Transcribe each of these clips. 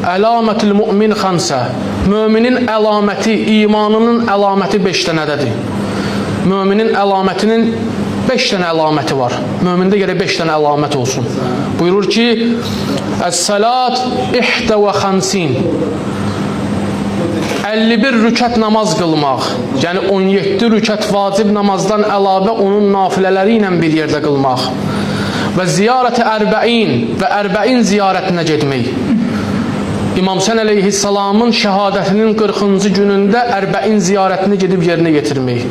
Əlamətul mümin xamsə. Müminin əlaməti, imanının əlaməti 5 dənədədir. Müminin əlamətinin 5 dənə əlaməti var. Mümində gərək 5 dənə əlamət olsun. Buyurur ki, Əs-salat 51. 51 rükət namaz qılmaq, yəni 17 rükət vacib namazdan əlavə onun nafilələri ilə bir yerdə qılmaq və ziyarət-i ərbəin və ərbəin ziyarətinə getmək. İmam Hüseyn əleyhissalamın şəhadətinin 40-cı günündə ərbəin ziyarətini gedib yerinə yetirmək.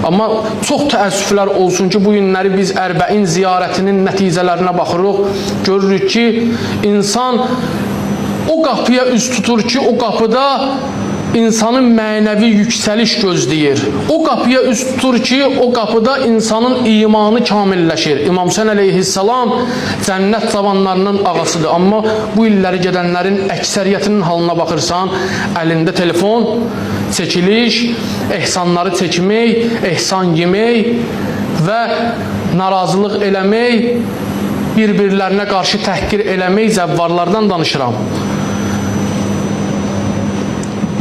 Amma çox təəssüflər olsun ki, bu günləri biz ərbəin ziyarətinin nəticələrinə baxırıq, görürük ki, insan o qapıya üz tutur ki, o qapıda insanın mənəvi yüksəliş gözləyir. O qapıya üz tutur ki, o qapıda insanın imanı kamilləşir. İmam Hüseyn əleyhissalam cənnət cavanlarının ağasıdır. Amma bu illəri gedənlərin əksəriyyətinin halına baxırsan, əlində telefon, çəkiliş, ehsanları çəkmək, ehsan yemək və narazılıq eləmək, bir-birlərinə qarşı təhqir eləmək, zəvvarlardan danışıram.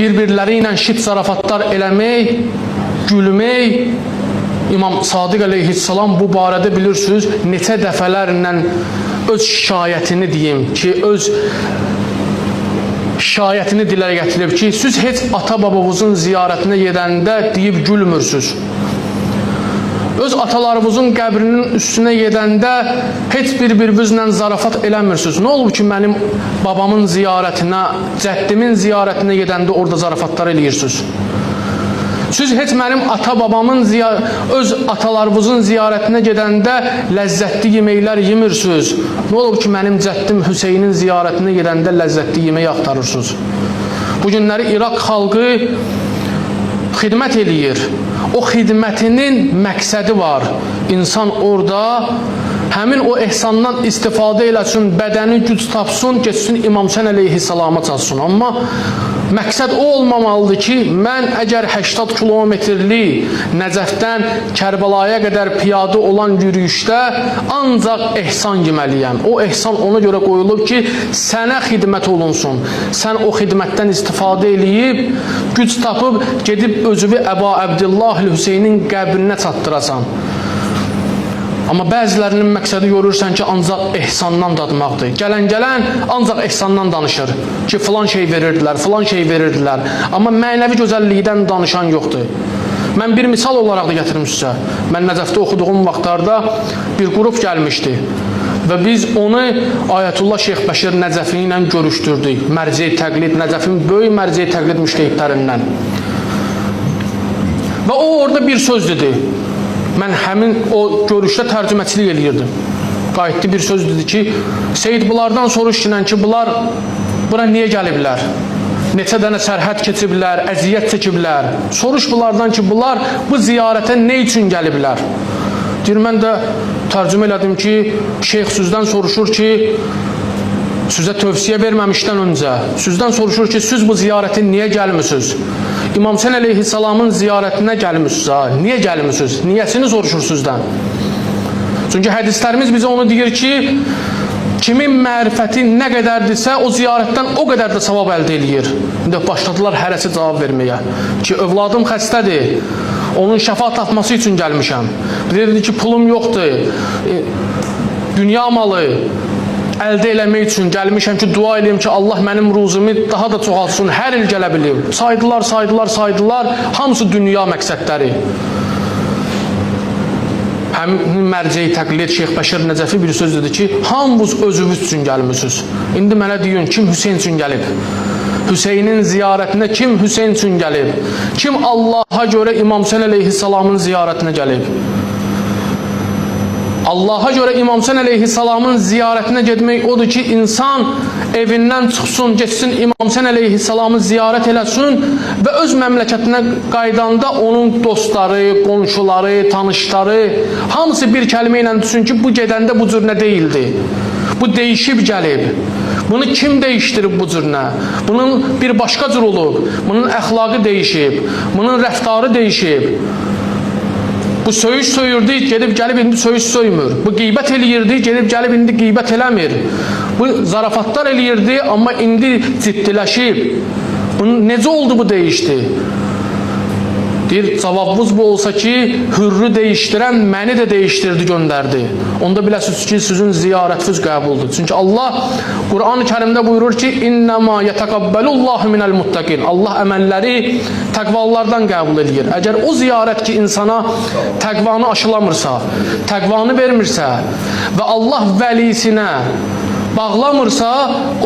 Bir-birləri ilə şit zarafatlar eləmək, gülmək. İmam Sadiq əleyhissalam bu barədə bilirsiniz, neçə dəfələrlə öz şikayətini deyim ki, öz şikayətini dilə gətirib ki, siz heç ata-babamızın ziyarətinə gedəndə deyib gülmürsünüz. Öz atalarımızın qəbrinin üstünə gedəndə heç bir-birinizlə zarafat eləmirsiniz. Nə olub ki, mənim babamın ziyarətinə, cəddimin ziyarətinə gedəndə orada zarafatlar eləyirsiniz? Siz heç mənim ata-babamın öz atalarımızın ziyarətinə gedəndə ləzzətli yeməklər yemirsiniz. Nə olub ki, mənim cəddim Hüseynin ziyarətinə gedəndə ləzzətli yemək axtarırsınız? Bu günləri İraq xalqı xidmət eləyir. O xidmətinin məqsədi var. İnsan orada həmin o ehsandan istifadə eləsin, bədəni güc tapsın, geçsin İmam Hüseyn əleyhissalama çalsın. Amma məqsəd o olmamalıdır ki, mən əgər 80 kilometrli Nəcəfdən Kərbəlaya qədər piyada olan yürüyüşdə ancaq ehsan yeməliyəm. O ehsan ona görə qoyulub ki, sənə xidmət olunsun. Sən o xidmətdən istifadə eləyib, güc tapıb, gedib özüvü Əba Əbdillah Hüseynin qəbrinə çatdırasan. Amma bəzilərinin məqsədi görürsən ki, ancaq ehsandan dadmaqdır. Gələn ancaq ehsandan danışır ki, filan şey verirdilər, filan şey verirdilər. Amma mənəvi gözəllikdən danışan yoxdur. Mən bir misal olaraq da gətirim sizə. Mən Nəcəfdə oxuduğum vaxtlarda bir qrup gəlmişdi və biz onu Ayətullah Şeyx Bəşir Nəcəfi ilə görüşdürdük. Mərci təqlid, Nəcəfin böyük mərci təqlid müştəhidlərindən. Və o orada bir söz dedi. Mən həmin o görüşdə tərcüməçilik eləyirdim. Qayıtdı bir söz dedi ki, Seyid bunlardan soruşdular ki, bunlar bura niyə gəliblər? Neçə dənə sərhəd keçiblər, əziyyət çəkiblər. Soruş bunlardan ki, bunlar bu ziyarətə nə üçün gəliblər? Deyir, mən də tərcümə elədim ki, şeyx sizdən soruşur ki, sizə tövsiyə verməmişdən öncə, sizdən soruşur ki, siz bu ziyarətə niyə gəlmişsiniz? İmam Hüseyn əleyhissalamın ziyarətinə gəlmişsiniz. Niyə gəlmişsiniz? Niyəsini soruşur sizdən. Çünki hədislərimiz bizə onu deyir ki, kimin mərifəti nə qədərdirsə, o ziyarətdən o qədər də savab əldə eləyir. İndi başladılar hərəsi cavab verməyə. Ki, övladım xəstədir, onun şəfa tapması üçün gəlmişəm. Dedi ki, pulum yoxdur, dünya malı əldə eləmək üçün gəlmişəm ki, dua edeyim ki, Allah mənim ruzumu daha da çoxalsın, hər il gələ bilim. Saydılar, hamısı dünya məqsədləri. Həmin mərci təqlid Şeyx Bəşir Nəcəfi bir söz dedi ki, hamınız özünüz üçün gəlmişsiniz. İndi mənə deyin, kim Hüseyn üçün gəlib? Hüseynin ziyarətinə kim Hüseyn üçün gəlib? Kim Allaha görə İmam Hüseyn əleyhissalamın ziyarətinə gəlib? Allaha görə İmam Hüseyn əleyhissalamın ziyarətinə getmək odur ki, insan evindən çıxsın, geçsin İmam Hüseyn əleyhissalamı ziyarət eləsin və öz məmləkətinə qaydanda onun dostları, qonşuları, tanışları hamısı bir kəlmə ilə düşün ki, bu gedəndə bu cür nə deyildi? Bu dəyişib gəlib. Bunu kim dəyişdirib bu cür nə? Bunun bir başqa cür olub. Bunun əxlaqı dəyişib. Bunun rəftarı dəyişib. Bu söyüş söyürdü, gedib gəlib indi söyüş söymür. Bu qeybət eləyirdi, gedib gəlib indi qeybət eləmir. bu zarafatlar eləyirdi, amma indi ciddiləşib. Necə oldu bu dəyişdi? Deyir, cavabınız bu olsa ki, hürrü değiştirən məni də değiştirdi, göndərdi. Onda biləsiniz ki, sizin ziyarətiniz qəbuldur. Çünki Allah Quran-ı Kərimdə buyurur ki, İnnəmā yətəqabbəlullahu minəl muttaqin. Allah əməlləri təqvalılardan qəbul edir. Əgər o ziyarət ki, insana təqvanı aşılamırsa, təqvanı vermirsə və Allah vəlisinə bağlamırsa,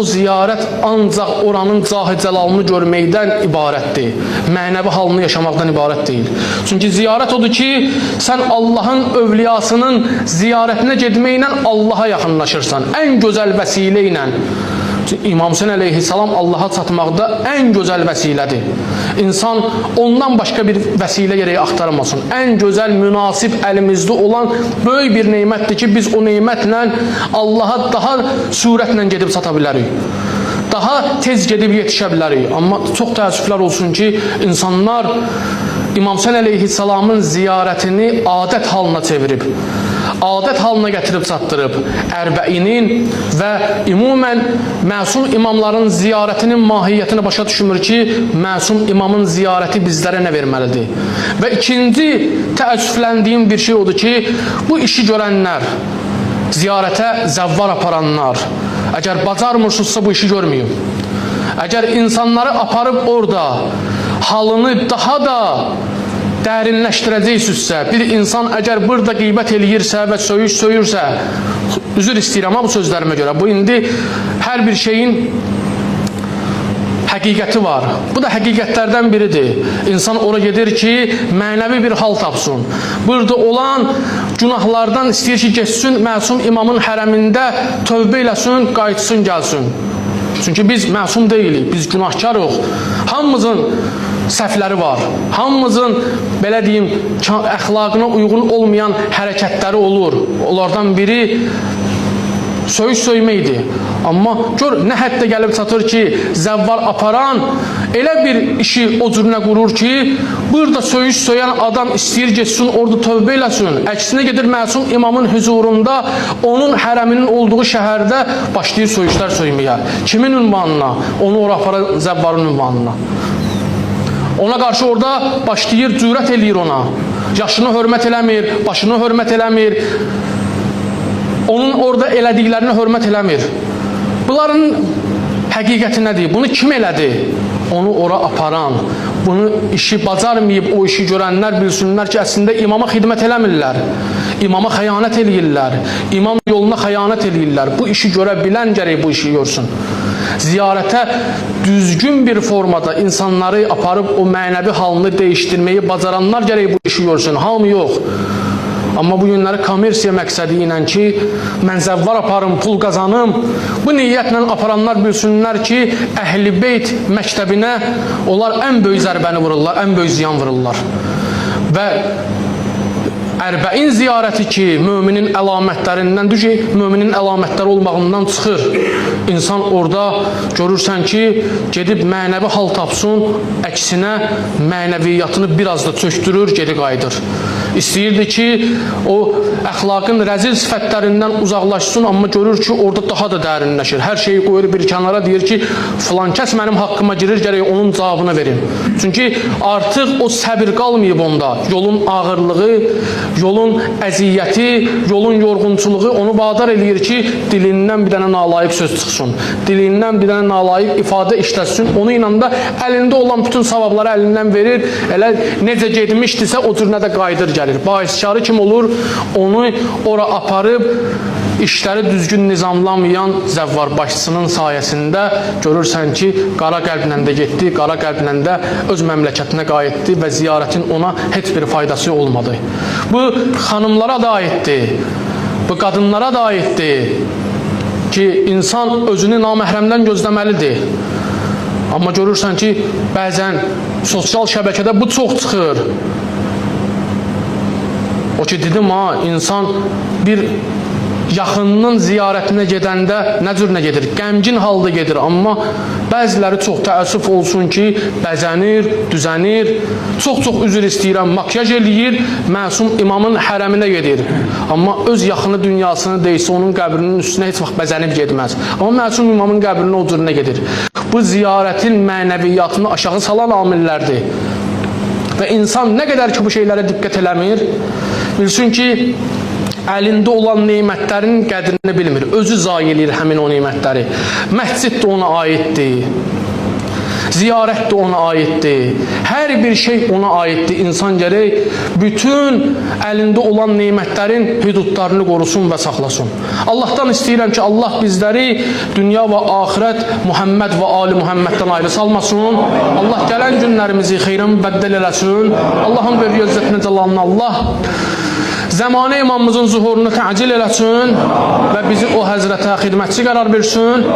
o ziyarət ancaq oranın cahı-cəlalını görməkdən ibarətdir. Mənəvi halını yaşamaqdan ibarət deyil. Çünki ziyarət odur ki, sən Allahın övliyasının ziyarətinə getməklə Allaha yaxınlaşırsan. Ən gözəl vəsilə ilə. İmam Hüseyin əleyhissalam Allaha çatmaqda ən gözəl vəsilədir. İnsan ondan başqa bir vəsilə gərək axtarmasın. Ən gözəl, münasib əlimizdə olan böyük bir neymətdir ki, biz o neymətlə Allaha daha sürətlə gedib çata bilərik. Daha tez gedib yetişə bilərik. Amma çox təəssüflər olsun ki, insanlar İmam Hüseyin əleyhissalamın ziyarətini adət halına çevirib. Adət halına gətirib çatdırıb. Ərbəinin və ümumən məsum imamların ziyarətinin mahiyyətini başa düşmür ki, məsum imamın ziyarəti bizlərə nə verməlidir? Və ikinci təəssüfləndiyim bir şey odur ki, bu işi görənlər, ziyarətə zəvvar aparanlar, əgər bacarmırsınızsa bu işi görməyin. Əgər insanları aparıb orada halını daha da dərinləşdirəcəksinizsə, bir insan əgər burada qeybət eləyirsə və söyürsə, üzr istəyirəm bu sözlərimə görə, bu indi hər bir şeyin həqiqəti var. Bu da həqiqətlərdən biridir. İnsan ora gedir ki, mənəvi bir hal tapsın. Burada olan günahlardan istəyir ki, geçsin, məsum imamın hərəmində tövbə eləsin, qayıtsın, gəlsin. Çünki biz məsum deyilik, biz günahkarıq. Hamımızın səhvləri var. Hamımızın, belə deyim, əxlaqına uyğun olmayan hərəkətləri olur. Onlardan biri söyməkdir. Amma gör, nə həddə gəlib çatır ki, zəvvar aparan elə bir işi o cürünə qurur ki, burada söyən adam istəyir geçsin, orada tövbə eləsin. Əksinə gedir məsum imamın huzurunda, onun hərəminin olduğu şəhərdə başlayır söyüşlər söyməyə. Kimin ünvanına? Onu ora aparan zəvvarın ünvanına. Ona qarşı orada başlayır, cürət eləyir ona. Yaşını hörmət eləmir, başını hörmət eləmir. Onun orada elədiklərini hörmət eləmir. Bunların həqiqəti nədir? Bunu kim elədi? Onu ora aparan, bunu işi bacarmayıb o işi görənlər bilsinlər ki, əslində imama xidmət eləmirlər. İmama xəyanət eləyirlər. İmam yoluna xəyanət eləyirlər. Bu işi görə bilən gərək bu işi görsün. Ziyarətə düzgün bir formada insanları aparıb o mənəvi halını değişdirməyi bacaranlar gərək bu işi görsün. Hamı yox. Amma bu günləri kommersiya məqsədi ilə ki, mən zəvvar aparım, pul qazanım, bu niyyətlə aparanlar bilsinlər ki, Əhl-i Beyt məktəbinə onlar ən böyük zərbəni vururlar, ən böyük ziyan vururlar. Və Ərbəin ziyarəti ki, müminin əlamətlərindəndir ki, müminin əlamətləri olmağından çıxır. İnsan orada görürsən ki, gedib mənəvi hal tapsın, əksinə mənəviyyatını biraz da çöktürür, geri qayıdır. İstəyirdi ki, o əxlaqın rəzil sifətlərindən uzaqlaşsın, amma görür ki, orada daha da dərinləşir. Hər şeyi qoyur bir kənara, deyir ki, filan kəs mənim haqqıma girir, gərək onun cavabını verin. Çünki artıq o səbir qalmayıb onda. Yolun ağırlığı, yolun əziyyəti, yolun yorğunçuluğu onu vadar eləyir ki, dilindən bir dənə nalayiq söz çıxsın. Dilindən bir dənə nalayiq ifadə işlətsin. Onu ilə də əlində olan bütün savabları əlindən verir. Elə necə gedmişdisə, o cürünə də qayıdır gəlir. Bahiskarı kim olur? Onu ora aparıb işləri düzgün nizamlamayan zəvvar başçısının sayəsində görürsən ki, qara qəlblə də getdi, qara qəlblə də öz məmləkətinə qayıtdı və ziyarətin ona heç bir faydası olmadı. Bu xanımlara da aiddir, bu qadınlara da aiddir ki, insan özünü naməhrəmdən gözləməlidir. Amma görürsən ki, bəzən sosial şəbəkədə bu çox çıxır. O ki, dedim ha, insan bir yaxınının ziyarətinə gedəndə nə cür nə gedir? Qəmgin halda gedir, amma bəziləri çox təəssüf olsun ki, bəzənir, düzənir, çox üzr istəyirəm, makyaj eləyir, məsum imamın hərəminə gedir. Amma öz yaxını dünyasını deyilsə, onun qəbrinin üstünə heç vaxt bəzənib getməz. Amma məsum imamın qəbrinin o cürünə gedir. Bu ziyarətin mənəviyyatını aşağı salan amillərdir. Və insan nə qədər ki bu şeylərə diqqət eləmir, bilsin ki, əlində olan neymətlərin qədrini bilmir. Özü zayi eləyir həmin o neymətləri. Məscid də ona aiddir. Ziyarət də ona aiddir. Hər bir şey ona aiddir. İnsan gərək bütün əlində olan neymətlərin hüdudlarını qorusun və saxlasın. Allahdan istəyirəm ki, Allah bizləri dünya və axirət Muhammed və Ali Muhammeddən ayrı salmasın. Allah gələn günlərimizi xeyrə mübəddəl eləsin. Allahın böyük izzətinə cəlalına Allah Zəmanə imamımızın zuhurunu təcil eləsin və bizi o həzrətə xidmətçi qərar versin.